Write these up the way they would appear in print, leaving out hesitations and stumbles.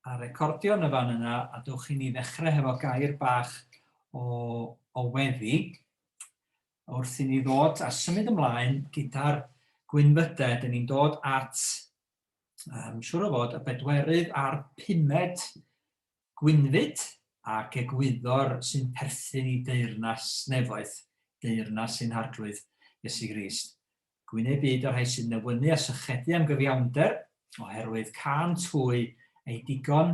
a recordio yn y fan yna, a dwch i ni ddechrau hefo gair bach o weddi, wrth i ni ddod a symud ymlaen gyda'r Gwynfydau. Dyn ni'n dod at, siŵr o fod, y bedwerydd a'r 5 Gwynfyd ac Egwyddor sy'n perthyn i Teyrnas Nefoedd, Teyrnas sy'n harglwydd Iesu Grist. Gwyneb byd o'r rhai sy'n newynu a sychedu am gyfiawnder, oherwydd can twy ei digon,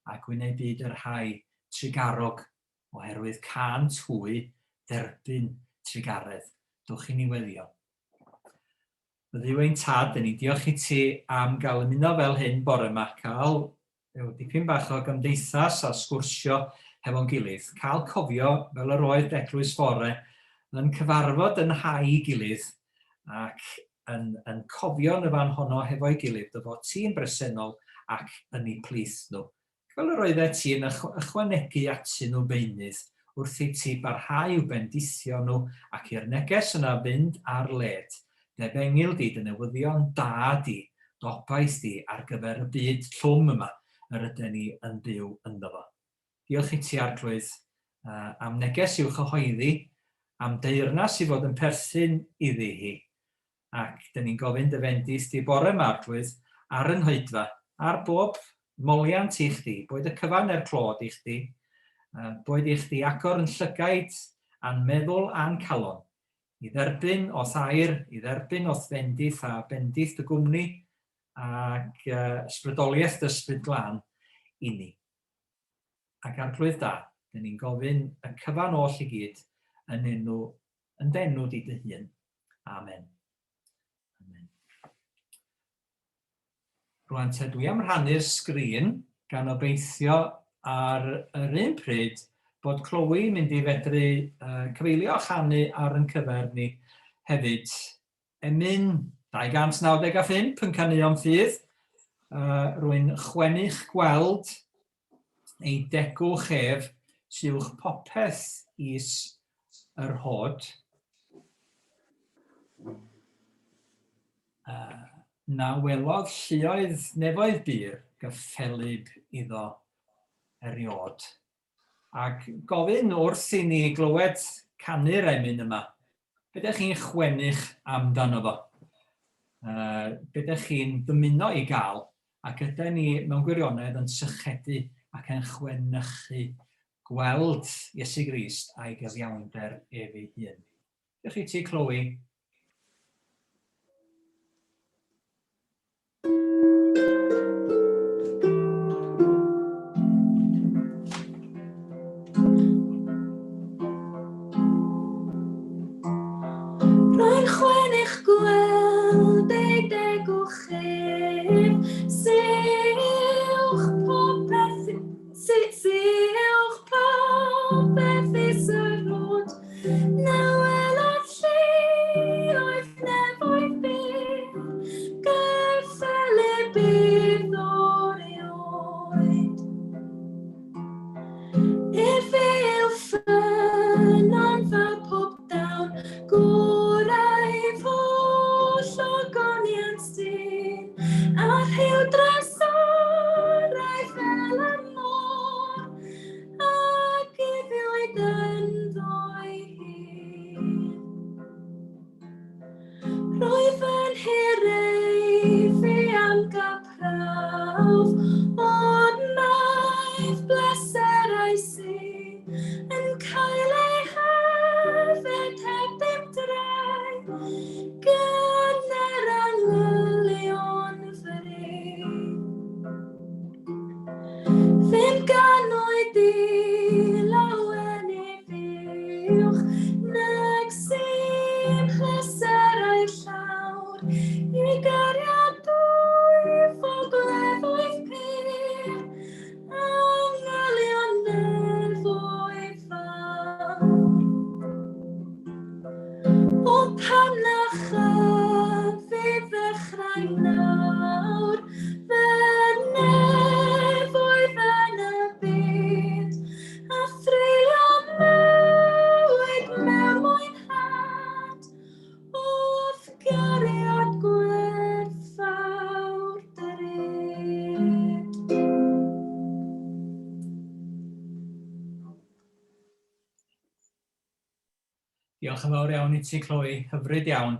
a gwyneb byd yr rhai trigarog, oherwydd can twy derbyn trugaredd. Dwch i ni weddio. Dduw ein tad, dyn ni diolch i ti am gael ymuno fel hyn bore yma, cael dipyn bach o gymdeithas a sgwrsio hefo'n gilydd. Cael cofio, fel yr oedd Eglwys Fore, yn cyfarfod yn hau gilydd ac yn cofio yn y fan honno hefo'i gilydd, dy fod ti'n bresennol ac yn eu plith nhw. Fel yr oeddet ti'n ychwanegu ati nhw beunydd, wrth i ti barhau i'w bendithio nhw ac i'r neges yna fynd ar led. Debengil di, dy newyddion da di, dobaith di ar gyfer y byd llwm yma yr ydyn ni yn byw ynddo fo. Diolch i ti Arglwydd am neges i'w chyhoeddi, am deyrnas i fod yn perthyn iddi hi. Ac dyn ni'n gofyn dy fendith di bore yma Arglwydd ar yn hoedfa, ar bob moliant i chdi, boed y cyfan er clod i chdi, boed i chdi agor yn llygaid a'n meddwl a'n calon, i dderbyn o thair, i dderbyn o bendith a bendith dy gwmni, ac ysbrydoliaeth ysbryd glân i ni. Ac Arglwydd da, dyn ni'n gofyn y cyfan oll i gyd yn denw di dy hun. Amen. Amen. Rwy'n te dwi am rhannu'r sgrin gan obeithio ar yr un pryd bod Chloe mynd i fedru cyfeilio a chanu ar yn cyfer ni hefyd. Emyn 295 yn canuo'n ffydd. Rwy'n chwennych gweld ei degwch ef sywch popeth is yr hod. Na welodd lluoedd nefoedd byr gyffelib iddo eriod. Ac gofyn wrth i ni glywed canu'r emyn yma, be ydych chi'n chwennych amdano fo? Be ydych chi'n dymuno i gael, ac ydyn ni mewn gwirionedd yn sychedu ac yn chwennychu gweld Iesu Grist a'i gyfiawnder ef ei hun. Diolch i ti, Chloe. Rwy'n chwennych gweld ei degwch ef, silch popeth is yr hod, na welodd lluoedd nefoedd byr, gyffelib iddo'r erioed. Ef yw ffynon fel pob dawn, gorau foll o goniant dyn, a rhyw drasorau fel y môr, ac iddiwyd ynddo'i hun. Rwyf yn hireifi am gael prawf, ond naeth bleserau sy'n yn cael ei hefyd heb dim dref, gan yr angylion fy ddim gan oed i lawen i fiwch, nag sy'n pleserau llawr, i gariad dwyf o glefoedd pyr, angylion nefoedd fawr. O pam na chyfydd ddechrau nawr, fy nefoedd yn y byd, Diolch yn fawr iawn I ti, Chloe. Hyfryd iawn.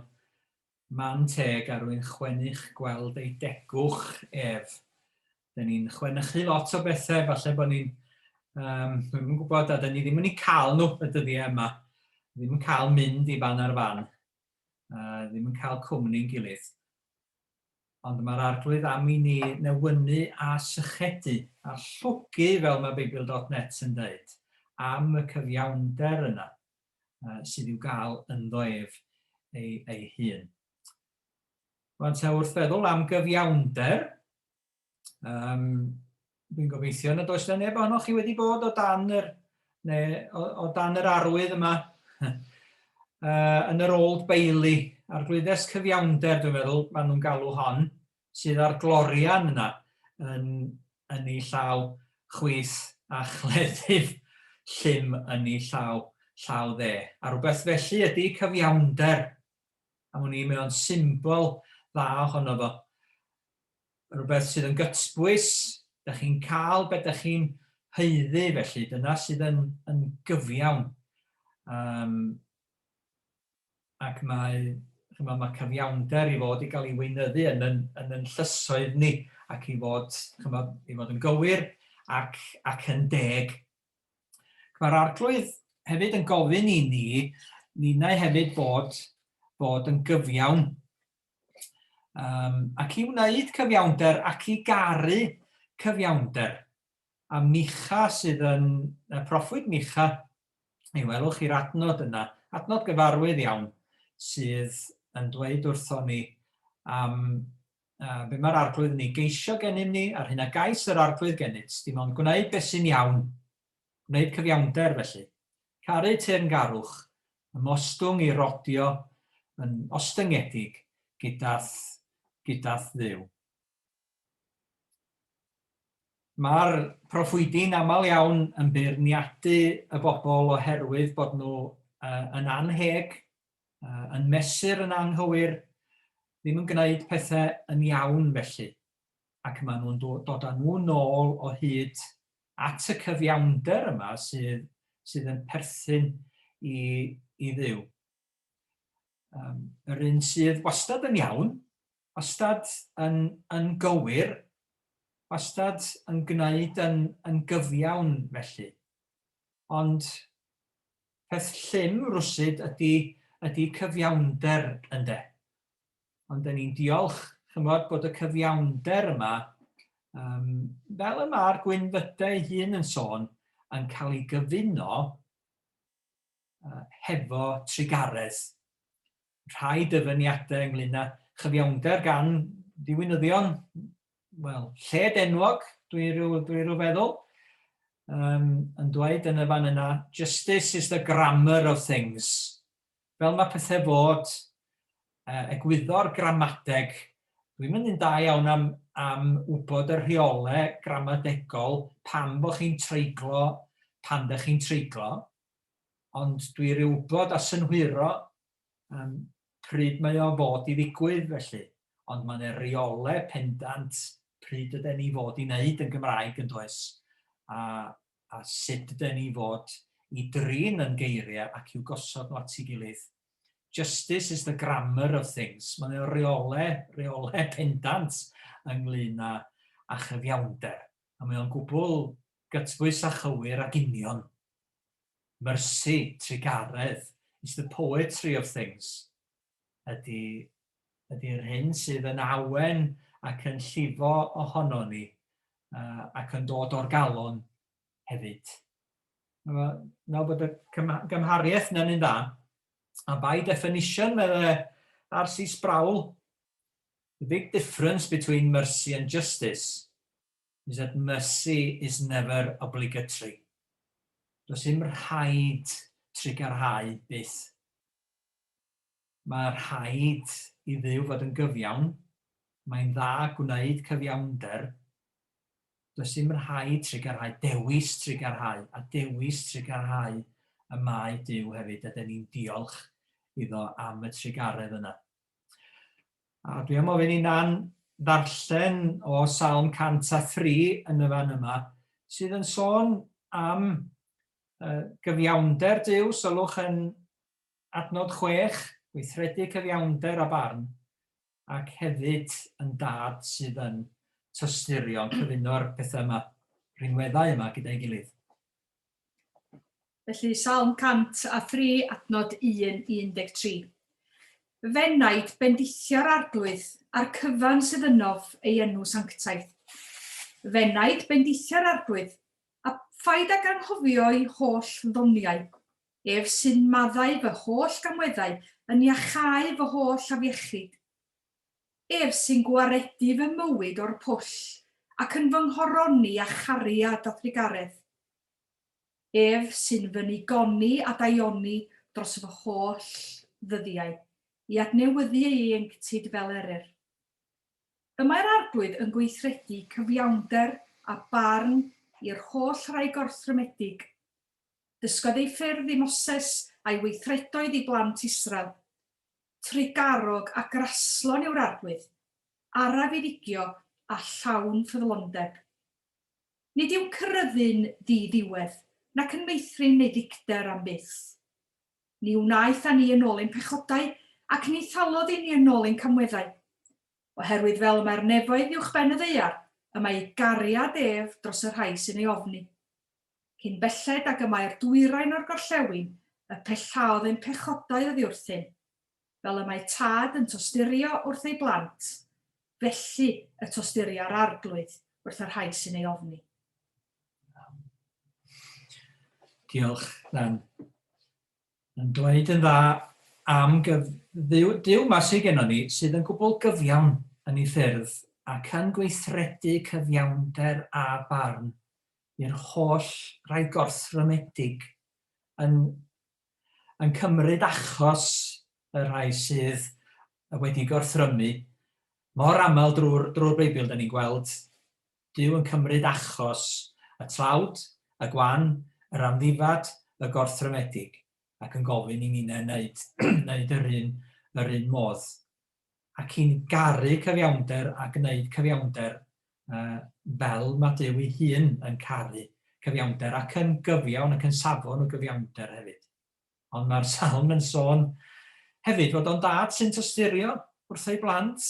Man teg a rwy'n chwennych gweld ei degwch ef. Da ni'n chwennychu lot o bethau, falle bod ni'n, dwi'n gwybod, a da ni ddim yn ei cael nhw y dyddiau yma. Ddim yn cael mynd I fan ar fan. Ddim yn cael cwmni'n gilydd. Ond mae'r arglwydd am I ni newynu a sychedu a llwgu fel mae Beibl.net yn dweud am y cyfiawnder yna sydd i'w gael ynddo ef ei hun. Wan ta wrth feddwl am gyfiawnder, dwi'n gobeithio nad oes 'na neb ohonoch chi wedi bod o dan yr arwydd yma yn yr Old Bailey, arglwyddes cyfiawnder, dwi'n meddwl, maen nhw'n galw hon, sydd ar glorian yna yn ei llaw chwith a chleddyf llym yn ei llaw dde. A rhywbeth felly ydy cyfiawnder. Am hwn I mewn symbol dda ohono fo. Rhywbeth sydd yn gytbwys, ydych chi'n cael beth ydych chi'n heiddi felly, dyna sydd yn gyfiawn. Ac mae cyfiawnder I fod I gael ei weinyddu yn yn llysoedd ni ac I fod yn gywir ac yn deg. Mae'r arglwydd hefyd yn gofyn I ninnau hefyd bod yn gyfiawn. Ac I wneud cyfiawnder ac I garu cyfiawnder. A Micha sydd yn, y proffwyd Micha, ei welwch chi'r adnod yna, adnod gyfarwydd iawn, sydd yn dweud wrtho ni am be mae'r arglwydd yn ei geisio gennym ni, ar hyn a gais yr arglwydd gennyt, dim ond gwneud beth sy'n iawn, gwneud cyfiawnder felly. Caru teyrngarwch, ymostwng I rodio yn ostyngedig gydath Dduw. Mae'r proffwydi'n aml iawn yn beirniadu y bobl oherwydd bod nhw yn anheg, yn mesur yn anghywir, ddim yn gwneud pethau yn iawn felly. Ac maen nhw'n dod â nhw nôl o hyd at y cyfiawnder yma sydd yn perthyn I Dduw. Yr un sydd wastad yn iawn, wastad yn gywir, wastad yn gwneud yn gyfiawn felly. Ond peth llym rwsyd ydy cyfiawnder ynde. Ond dyn ni'n diolch bod y cyfiawnder yma, fel y mae'r Gwynfydau hun yn sôn, yn cael ei gyfuno hefo trugaredd. Rhai dyfyniadau ynglyn â chyfiawnder gan ddiwinyddion, lled enwog, dwi ryw feddwl, yn dweud yn y fan yna, justice is the grammar of things. Fel mae pethau fod, egwyddor gramadeg, dwi'n mynd yn da iawn am wybod y rheolau gramadegol pan bo chi'n treiglo, pan ydych chi'n treiglo, ond dwi ryw wybod a synhwyro pryd mae o fod I ddigwydd felly. Ond mae'n reolau pendant pryd ydyn ni fod I wneud yn Gymraeg yn does. A sut ydyn ni fod I drin yn geiriau ac i'w gosod nhw at ei gilydd. Justice is the grammar of things. Mae'n reolau pendant ynglyn â chyfiawnder. A mae'n gwbl gytbwys a chywir ac union. Mercy, trugaredd, is the poetry of things. Ydy'r hyn sydd yn awen ac yn llifo ohono ni ac yn dod o'r galon hefyd. Nawr bod y gymhariaeth yna'n un dda, a by definition, meddwl R.C. Sproul, the big difference between mercy and justice is that mercy is never obligatory. Does dim rhaid trigarhau byth. Mae rhaid I Dduw fod yn gyfiawn, mae'n dda gwneud cyfiawnder, does dim rhaid trigarhau, dewis trigarhau, a dewis trigarhau y mae Duw hefyd, ydyn ni'n diolch iddo am y trigaredd yna. A dwi am ofyn I Nan ddarllen o Salm 103 yn y fan yma, sydd yn sôn am gyfiawnder Duw, sylwch yn adnod 6, gweithredu cyfiawnder a barn, ac hefyd yn dad sydd yn tysturion cyfuno'r pethau yma, rhinweddau yma gyda'i gilydd. Felly, Salm 103, adnod 1-13. Fenaid bendithio'r arglwydd a'r cyfan sydd ynof ei enw sanctaeth. Fenaid bendithio'r arglwydd, a phaid ag anghofio'i holl ddoniau, ef sy'n maddau fy holl gamweddau yn iachau fy holl afiechyd. Ef sy'n gwaredu fy mywyd o'r pwll ac yn fy nghoroni a chariad a thrugaredd. Ef sy'n fy nigoni a daioni dros fy holl ddyddiau, i adnewyddu ei ieuenctid fel eryr. Y mae'r arglwydd yn gweithredu cyfiawnder a barn i'r holl rai gorthrymedig. Dysgodd ei ffyrdd i Moses a'i weithredoedd i blant Israel. Trigarog a graslon yw'r arglwydd, araf i ddigio a llawn ffyddlondeb. Nid yw cyryddu'n ddi-ddiwedd, nac yn meithrin neu dicder am byth. Ni wnaeth â ni yn ôl ein pechodau, ac ni thalodd i ni yn ôl ein camweddau. Oherwydd fel mae'r nefoedd uwch ben y ddaear, y mae gariad ef dros y rhai sy'n ei ofni. Cyn belled ag y mae'r dwyrain o'r gorllewin, y pellaodd ein pechodau oddi wrthyn. Fel y mae tad yn tosturio wrth ei blant, felly y tosturia'r arglwydd wrth y rhai sy'n ei ofni. Diolch, Dan. Yn dweud yn dda am Dyw ma sydd gennym ni sydd yn gwbl gyfiawn yn ei ffyrdd ac yn gweithredu cyfiawnder a barn i'r holl rai gorthrymedig yn cymryd achos y rhai sydd wedi gorthrymu. Mor aml drwy'r Beibl da ni'n gweld Dyw yn cymryd achos y tlawd, y gwan, yr amddifad, y gorthrymedig, ac yn gofyn i ni wneud yr un modd. Ac i'n garu cyfiawnder a gwneud cyfiawnder fel mae Dyw ei hun yn caru cyfiawnder ac yn gyfiawn ac yn safon o gyfiawnder hefyd. Ond mae'r Salm yn sôn hefyd fod o'n dad sy'n tosturio wrth ei blant.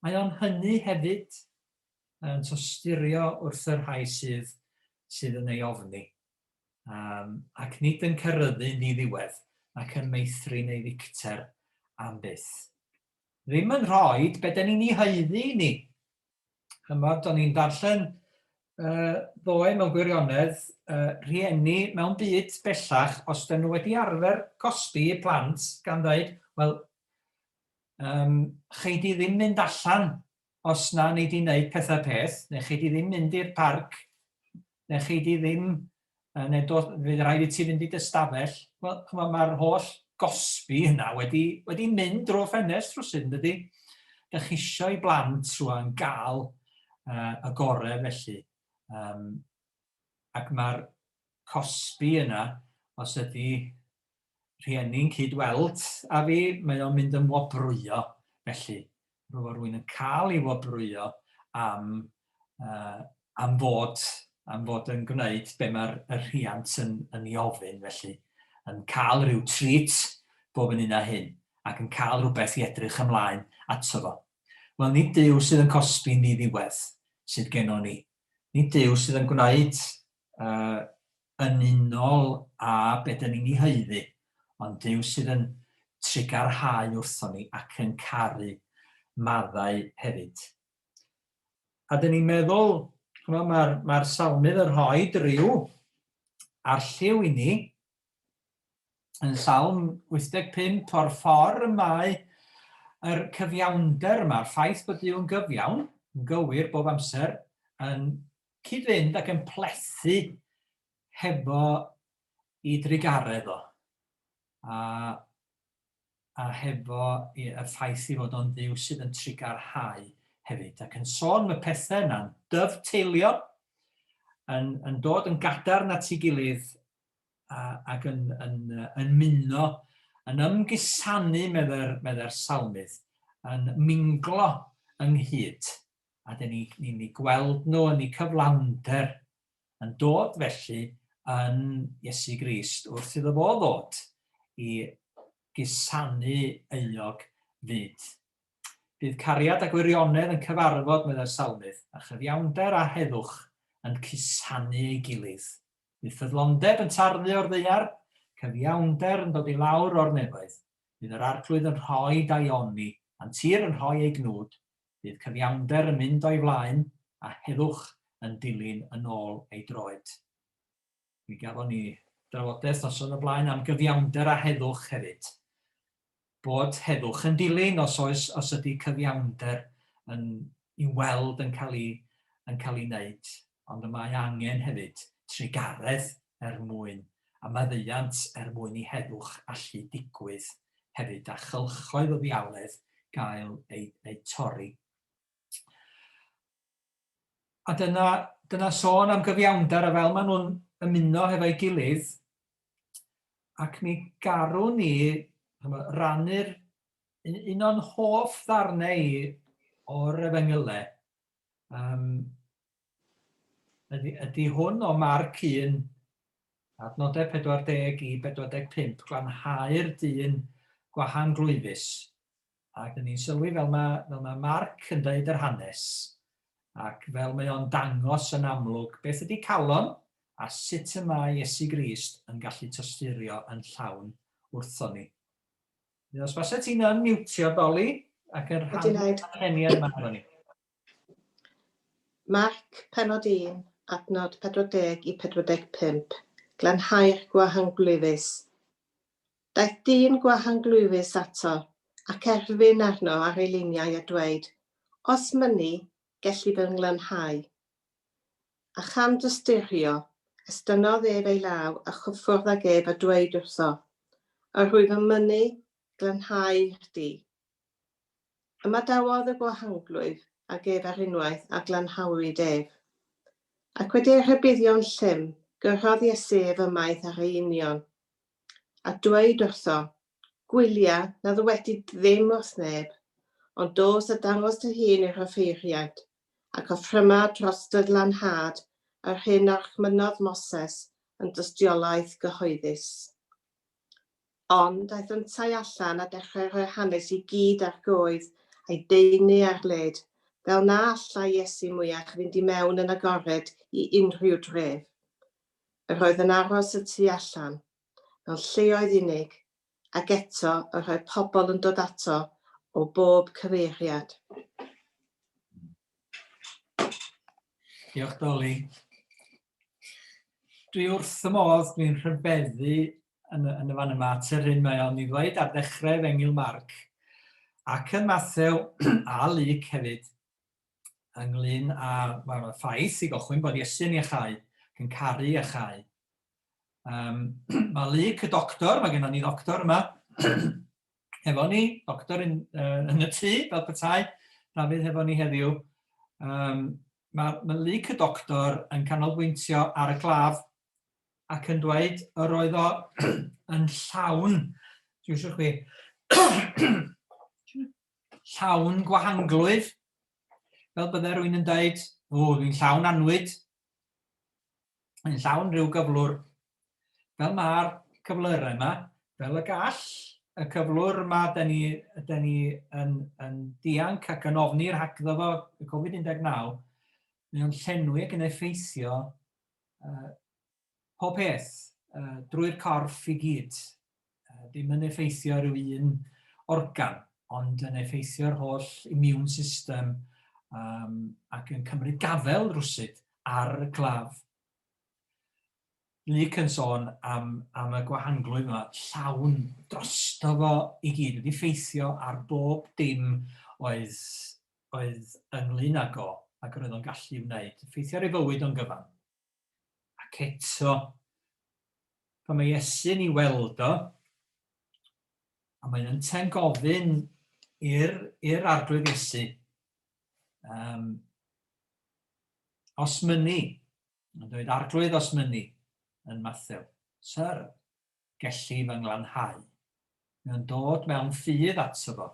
Mae o'n hynny hefyd yn tosturio wrth yr rhai sydd yn ei ofni. Ac nid yn cyryddu'n ddi-ddiwedd ac yn meithrin ei ddicter am byth. Ddim yn rhoi be da ni'n ei heiddi ni. Chymod, o'n i'n darllen ddoe mewn gwirionedd, rhieni mewn byd bellach, os da nhw wedi arfer cosbi i plant gan dweud, wel, chei di ddim mynd allan os na ni di wneud pethau peth, neu chei di ddim mynd i'r parc, neu chei di ddim fydd rhaid i ti fynd i dy stafell. Wel, mae'r holl gosbi yna wedi mynd drwy ffenest rwsyn, dydy. Dechisio i blant rwan gael y gorau felly. Ac mae'r cosbi yna, os ydy rhieni'n cydweld a fi, mae o'n mynd yn wobrwyo felly. Rwy'n yn cael ei wobrwyo am fod yn gwneud be mae'r rhiant yn ei ofyn felly. Yn cael rhyw treat bob yn un a hyn, ac yn cael rhywbeth i edrych ymlaen ato fo. Wel, nid Dyw sydd yn cosbi'n ddi-ddiwedd sydd gennym ni. Nid Dyw sydd yn gwneud yn unol a be da ni'n ei heiddi, ond Dyw sydd yn trigarhau wrthon ni ac yn caru maddau hefyd. A dyn ni'n meddwl, mae'r salmydd yn rhoi rhyw arlliw i ni, yn Salm 85 o'r ffordd mae yr cyfiawnder yma, yr ffaith bod Dyw yn gyfiawn, yn gywir bob amser, yn cyd-fynd ac yn plethu hefo i drugaredd o. A hefo y ffaith i fod o'n Dduw sydd yn trigarhau hefyd. Ac yn sôn y pethau yna'n dyfteilio, yn dod yn gadarn at ei gilydd ac yn muno, yn ymgusanu medde'r salmydd, yn minglo ynghyd. A ni'n gweld nhw yn eu cyflawnder, yn dod felly yn Iesu Grist wrth iddo fo ddod i gusanu euog fyd. Bydd cariad a gwirionedd yn cyfarfod, medda'r salmydd, a chyfiawnder a heddwch yn cusanu ei gilydd. Bydd ffyddlondeb yn tarfu o'r ddaear, cyfiawnder yn dod i lawr o'r nefoedd. Bydd yr arglwydd yn rhoi daioni, a'n tir yn rhoi ei gnwd. Bydd cyfiawnder yn mynd o'i flaen, a heddwch yn dilyn yn ôl ei droed. Mi gafon ni drafodaeth noson o blaen am gyfiawnder a heddwch hefyd. Bod heddwch yn dilyn os ydy cyfiawnder i weld yn cael ei wneud. Ond mae angen hefyd trugaredd mwyn, a maddeuant mwyn i heddwch allu digwydd hefyd, a chylchoedd o ddiawledd gael ei torri. A dyna sôn am gyfiawnder, a fel maen nhw'n ymuno hefo'i gilydd, ac mi garwn ni rannu'r un o'n hoff ddarnau o'r Efengylau. Ydy hwn o Marc 1, adnodau 40 i 45, glanhau'r dyn gwahanglwyfus. Ac dyn ni'n sylwi fel mae Marc yn dweud yr hanes, ac fel mae o'n dangos yn amlwg beth ydy calon, a sut y mae Iesu Grist yn gallu tysturio yn llawn wrtho ni. Os fasa ti'n unmutio, Doli, ac yn rhan darlleniad yma hefo ni. Marc, pennod 1, adnod 40 i 45, glanhau'r gwahanglwyfus. Daeth dyn gwahanglwyfus ato, ac erfyn arno ar ei luniau a dweud, os mynnu, gellu fy nglanhau. A chan dysturio, estynodd ef ei law a chyffwrdd ag ef a dweud wrtho, a rwyf yn mynnu glanhau chdi. Yma dawodd y gwahanglwyf ag ef ar unwaith a glanhawyd ef. Ac wedi'i rhybuddio'n llym, gyrrodd Iesu ef ymaith ar ei union, a dweud wrtho, gwylia na ddywedi ddim wrth neb, ond dos a dangos dy hun i'r offeiriad, ac offryma dros dy lanhad yr hyn o'r chmynodd Moses yn dystiolaeth gyhoeddus. Ond daeth yntau allan a dechrau rhoi hanes i gyd ar goedd a'i deunu ar led, fel na alla Iesu mwyach fynd i mewn yn agored i unrhyw dref. Yr oedd yn aros y tu allan, fel lleoedd unig, ac eto yr oedd pobl yn dod ato o bob cyfeiriad. Diolch, Doli. Dwi wrth y modd, dwi'n rhyfeddu yn y fan yma at yr hyn mae o'n i ddweud ar ddechrau Efengyl Marc, ac yn Mathew a Luc hefyd, ynglyn â'r ffaith i gochwyn bod Iesu'n ei chau, ac yn caru ei chau. Mae Luc y doctor, mae gennym ni doctor yma, hefo ni, doctor yn y tŷ, fel petai, Dafydd hefo ni heddiw. Mae Luc y doctor yn canolbwyntio ar y glaf ac yn dweud yr oedd o yn llawn, dwi'n siŵr chwi, llawn gwahanglwydd, fel bydde rwy'n yn dweud, dwi'n llawn anwyd, yn llawn rhyw gyflwr, fel mae'r cyflyrau yma, fel y gall y cyflwr yma, da ni yn dianc ac yn ofni'r hagddo fo, y Covid-19, mae o'n llenwi ac yn effeithio pob peth drwy'r corff i gyd. Dim yn effeithio rhyw un organ, ond yn effeithio'r holl immune system ac yn cymryd gafel rwsyd ar y claf. Luc yn sôn am y gwahanglwydd yma, llawn drosto fo i gyd, wedi effeithio ar bob dim oedd ynglyn ag o, ac roedd o'n gallu wneud. Effeithio ar ei fywyd o'n gyfan. Ac eto, pan mae Iesu'n ei weld o, a mae'n ynten gofyn i'r arglwydd Iesu, os mynnu, yn dweud arglwydd os mynnu, yn Mathew, Syr, gellu fy nglanhau. Mae'n dod mewn ffydd ato fo.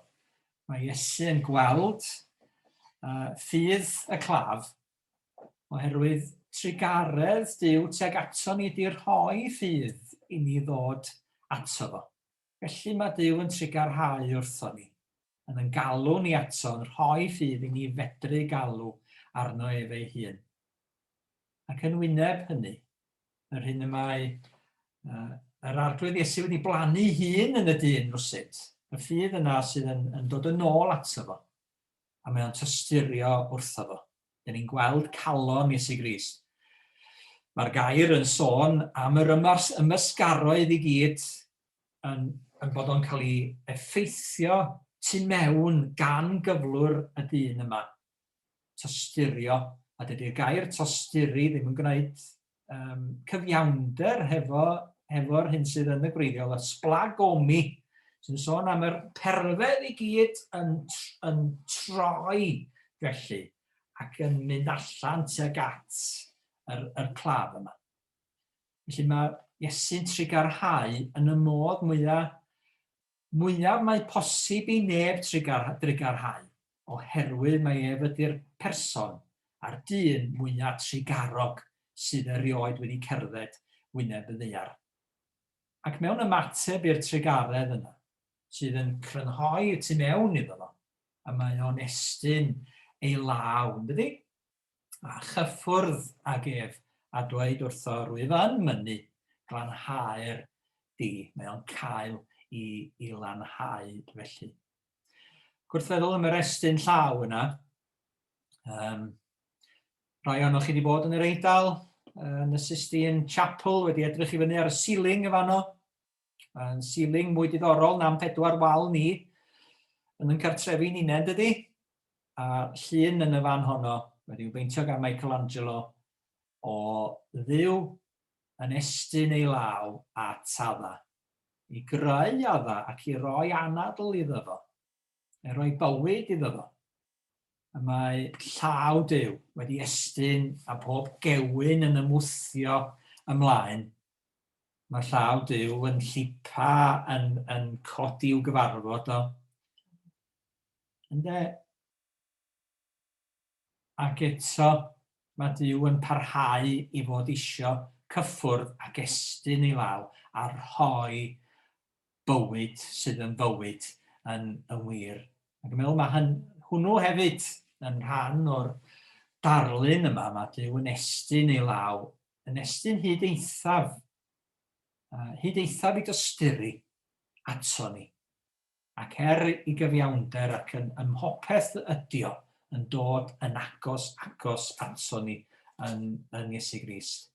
Mae Iesu yn gweld ffydd y claf, oherwydd trugaredd Duw tuag ato ni 'di rhoi ffydd i ni ddod ato fo. Felly mae Duw yn trigarhau wrtho ni, yn galw ni ato, yn rhoi ffydd i ni fedru galw arno ef ei hun. Ac yn wyneb hynny, yr hyn y mae yr arglwydd Iesu wedi blannu hun yn y dyn rwsut, y ffydd yna sydd yn dod yn ôl ato fo, a mae o'n tysturio wrtho fo. Dyn ni'n gweld calon Iesu Grist. Mae'r gair yn sôn am yr ymysgaroedd i gyd yn bod o'n cael ei effeithio tu mewn gan gyflwr y dyn yma. Tosturio, a dydy'r gair tosturi ddim yn gwneud cyfiawnder hefo'r hyn sydd yn y gwreiddiol, ysblagomi, sy'n sôn am yr perfedd i gyd yn troi felly, ac yn mynd allan tuag at yr claf yma. Felly mae Iesu'n trigarhau yn y modd mwyaf mae posib i neb trigarhau, oherwydd mae ef ydy'r person a'r dyn mwyaf trigarog sydd erioed wedi cerdded wyneb y ddaear. Ac mewn ymateb i'r trigaredd yna, sydd yn crynhoi tu mewn iddo fo, a mae o'n estyn ei law, ynddi? A chyffwrdd ag ef a dweud wrtho Rwy'n mynnu glanhau'r di. Mae o'n cael i lanhau felly. Gwrthfeddwl am yr estyn llaw yna, rai o'noch chi wedi bod yn yr Eidal, yn y Sistine Chapel, wedi edrych i fyny ar y ceiling y fanno. Yn ceiling mwy diddorol na'n 4 wal ni, yn cartrefi ninne, dydy. A llun yn y fan honno, wedi'w beintio gan Michelangelo, o Dduw yn estyn ei law at adda, i greu adda ac i roi anadl iddo fo, i roi bywyd iddo fo. A mae llaw Duw wedi estyn a pob gewyn yn ymwthio ymlaen. Mae llaw Duw yn llipa yn codi i'w gyfarfod o. Ynde? Ac eto mae Duw yn parhau i fod isio cyffwrdd ac estyn ei law a rhoi bywyd sydd yn bywyd yn wir. Ac yn meddwl mae hwnnw hefyd yn rhan o'r darlun yma, mae Duw yn estyn ei law, yn estyn hyd eithaf i dysturi ato ni. Ac i gyfiawnder ac yn mhopeth ydi o, yn dod yn agos ato ni yn Iesu Grist.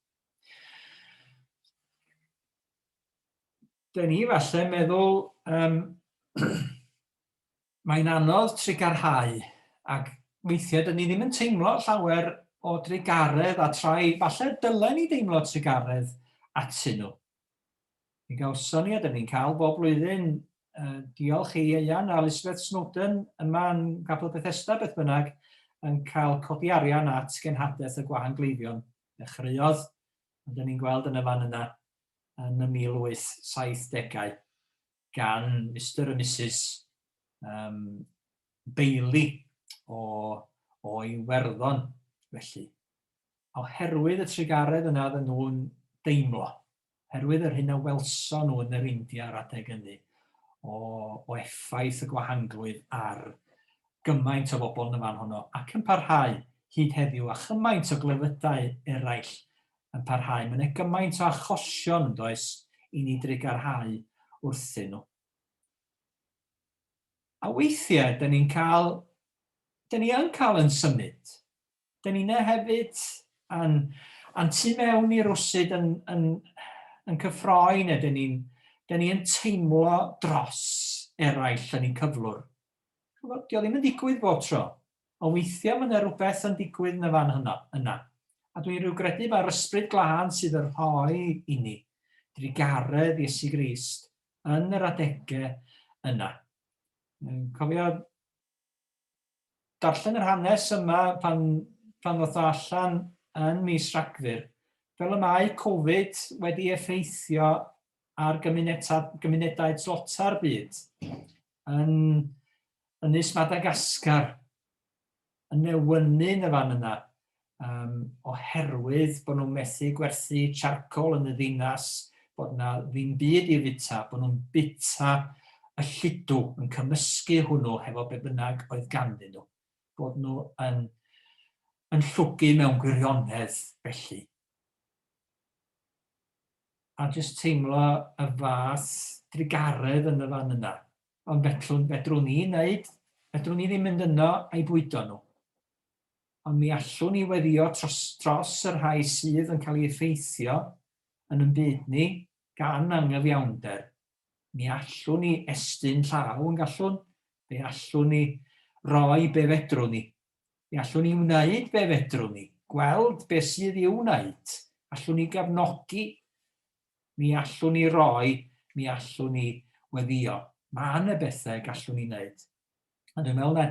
Dyn ni falle meddwl mae'n anodd trigarhau, ac weithiau dyn ni ddim yn teimlo llawer o drigaredd a trai, falle dylen ni deimlo trigaredd atyn nhw. Mi gawson ni, a dyn ni'n cael bob blwyddyn, diolch i Ian a Elizabeth Snowdon yma yn Capel Bethesda beth bynnag, yn cael codi arian at genhadaeth y gwahangleifion. Dechreuodd, a dyn ni'n gweld yn y fan yna, yn y 1870au, gan Mr a Mrs Bailey o Iwerddon, felly. Oherwydd y trigaredd yna ddyn nhw'n deimlo, oherwydd yr hyn a welson nhw yn yr India ar adeg hynny, o effaith y gwahanglwydd ar gymaint o bobl yn y fan honno, ac yn parhau hyd heddiw, a chymaint o glefydau eraill yn parhau. Mae'n gymaint o achosion, does, i ni drigarhau wrthyn nhw. A weithiau, dyn ni'n cael yn symud. Dyn ni'n hefyd yn tu mewn i rwsyd yn cyffroi, neu dyn ni'n teimlo dros eraill yn ei cyflwr. Dio ddim yn digwydd bob tro, ond weithiau mae yna rhywbeth yn digwydd yn y fan yna. A dwi'n rhyw gredu mae'r ysbryd glân sydd yn rhoi i ni drigaredd Iesu Grist yn yr adegau yna. Cofio darllen yr hanes yma pan ddoth o allan yn mis Rhagfyr, fel y mae Covid wedi effeithio ar gymunedau dlota'r byd yn Ynys Madagascar, yn newynu yn y fan yna, oherwydd bod nhw'n methu gwerthu charcoal yn y ddinas, bod na ddim byd i fita, bod nhw'n bita y lludw yn cymysgu hwnnw hefo be bynnag oedd ganddyn nhw. Bod nhw yn llwgu mewn gwirionedd felly. A jyst teimlo y fath drugaredd yn y fan yna. Ond fedrwn ni wneud, fedrwn ni ddim mynd yno a'i bwydo nhw. Ond mi allwn ni weddio dros yr rhai sydd yn cael ei effeithio yn ein byd ni gan anghyfiawnder. Mi allwn ni estyn llaw yn gallwn, fe allwn ni roi be fedrwn ni. Mi allwn ni wneud be fedrwn ni, gweld be sydd i'w wneud, allwn ni gefnogi, mi allwn ni roi, mi allwn ni weddio. Mae yna bethau gallwn ni wneud. A dwi'n meddwl na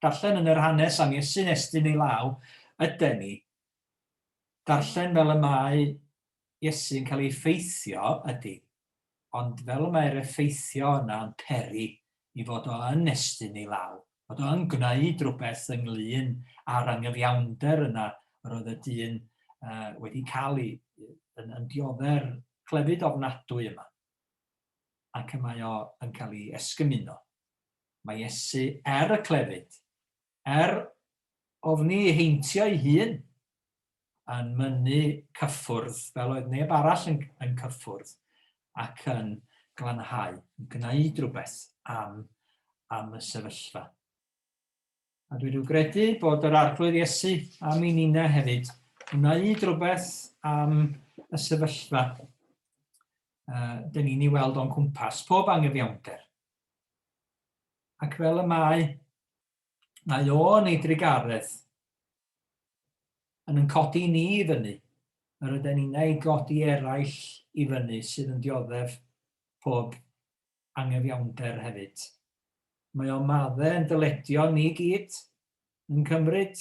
darllen yn yr hanes am Iesu'n estyn ei law, ydy ni. Darllen fel y mae Iesu'n cael ei effeithio ydy. Ond fel y mae'r effeithio yna yn peri i fod o yn estyn ei law. Bod o'n gwneud rhywbeth ynglyn â'r anghyfiawnder yna roedd y dyn wedi cael yn diodde'r clefyd ofnadwy yma. Ac mae o yn cael ei esgymuno. Mae Iesu y clefyd, ofni ei heintio ei hun yn mynnu cyffwrdd fel oedd neb arall yn cyffwrdd ac yn glanhau, yn gwneud rhywbeth am y sefyllfa. A dwi wedi credu bod yr arglwydd Iesu am ei ninau hefyd wneud rhywbeth am y sefyllfa dyn ni'n ei weld o'n cwmpas, pob anghyfiawnder. Ac fel y mae o yn ei drugaredd yn codi ni i fyny, yr ydyn ni'n ei godi eraill i fyny sydd yn dioddef pob anghyfiawnder hefyd. Mae o'n maddau yn dyledio ni gyd, yn cymryd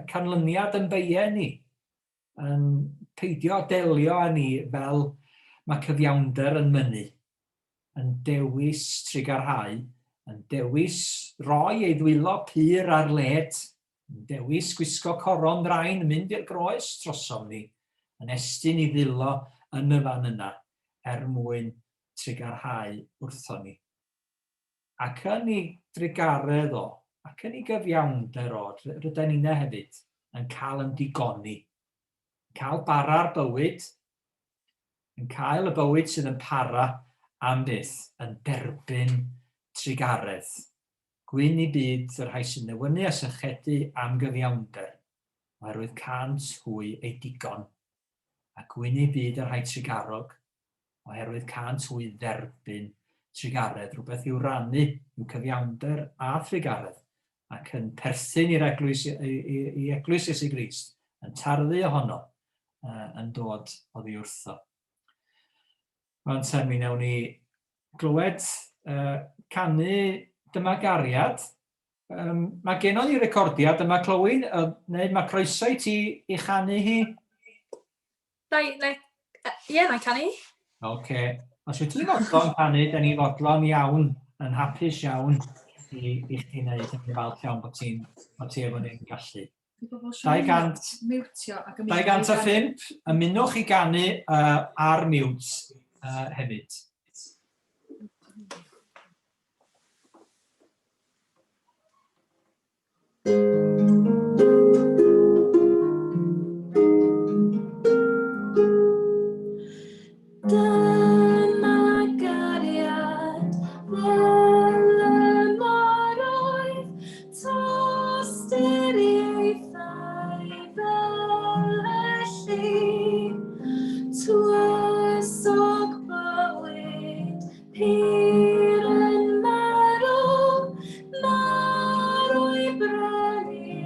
canlyniad yn beie ni, yn peidio delio â ni fel mae cyfiawnder yn mynnu, yn dewis trigarhau, yn dewis roi ei ddwylo pyr ar led, yn dewis gwisgo coron draen, yn mynd i'r groes drosom ni, yn estyn i ddilo yn y fan yna, mwyn trigarhau wrthon ni. Ac yn ei drugaredd o, ac yn ei gyfiawnder o, rydyn ni'n hefyd yn cael yn digoni, yn cael bara'r bywyd, yn cael y bywyd sydd yn para am byth, yn derbyn trigaredd. Gwyn i byd yr rhai sy'n newynu a sychedu am gyfiawnder, oherwydd cant hwy ei digon, a gwyn i byd yr rhai trigarog, oherwydd cant hwy dderbyn trigaredd, rhywbeth i'w rannu i'w cyfiawnder a trigaredd, ac yn perthyn i'r eglwys Iesu Grist, yn tarddu ohono, yn dod oddi wrtho. Ond mi wnawn ni glywed canu Dyma gariad. Mae genon ni recordia, Dyma Clywyn, neu mae croeso i ti i chanu hi? Ie, na'i canu. Oce. Os wyt ti'n fodlon canu, da ni fodlon iawn, yn hapus iawn i chdi wneud, yn falch iawn bod ti efo ni'n gallu. 205, ymunwch i ganu ar mute hefyd. Dyma gariad fel y moroedd, tostyriaethau fel y llif, tywysog bywyd, pyr yn marw, marw i brynu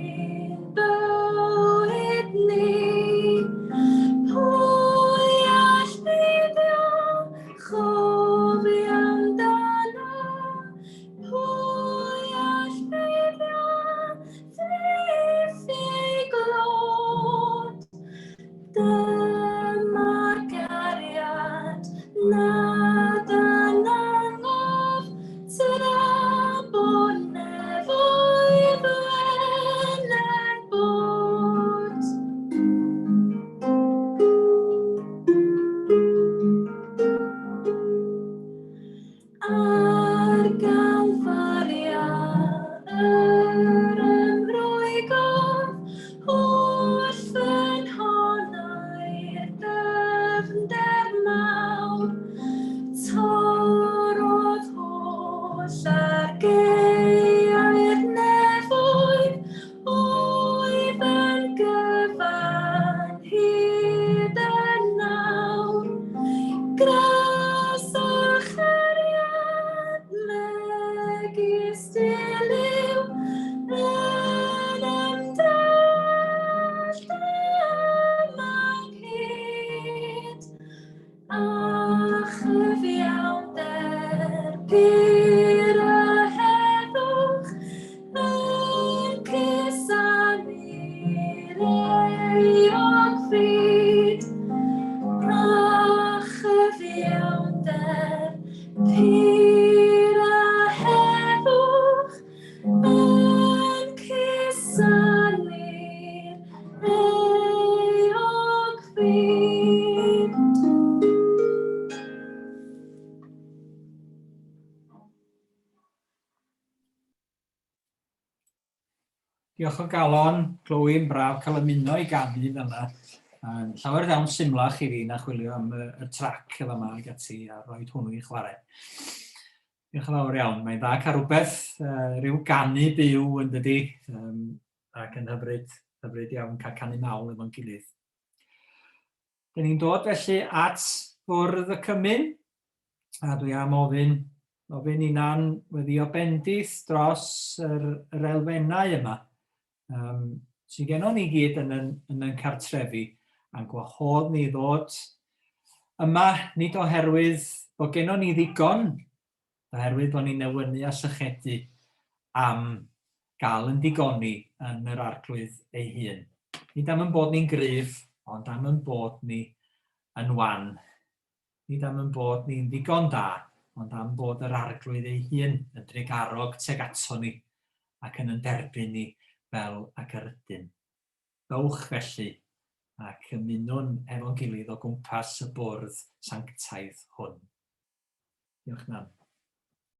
euog fryd, a chyfiawnder, pyr a heddwch, yn cusanu'r euog fryd. Diolch o galon, Clywyn, braf cael ymuno i ganu fyna. Llawer iawn symlach i fi na chwilio am y trac efo yma ag ati a rhoi hwnnw i chwarae. Diolch yn fawr iawn. Mae'n dda cael rhywbeth, rhyw ganu byw yn dydi, ac yn hyfryd iawn cael canu mawl efo'n gilydd. Dyn ni'n dod felly at bwrdd y cymyn, a dwi am ofyn unan weddio bendith dros yr elfennau yma. Sy'n gennym ni gyd yn yn cartrefi, a'n gwahodd ni ddod yma nid oherwydd bod gennym ni ddigon, oherwydd bod ni'n newynu a sychedu am gael yn digoni yn yr arglwydd ei hun. Nid am yn bod ni'n gryf, ond am yn bod ni yn wan. Nid am yn bod ni'n ddigon da, ond am bod yr arglwydd ei hun yn dregarog teg ato ni ac yn derbyn ni fel ac yr ydyn. Dowch felly ac ymunwn efo'n gilydd o gwmpas y bwrdd sanctaidd hwn. Diolch Nan.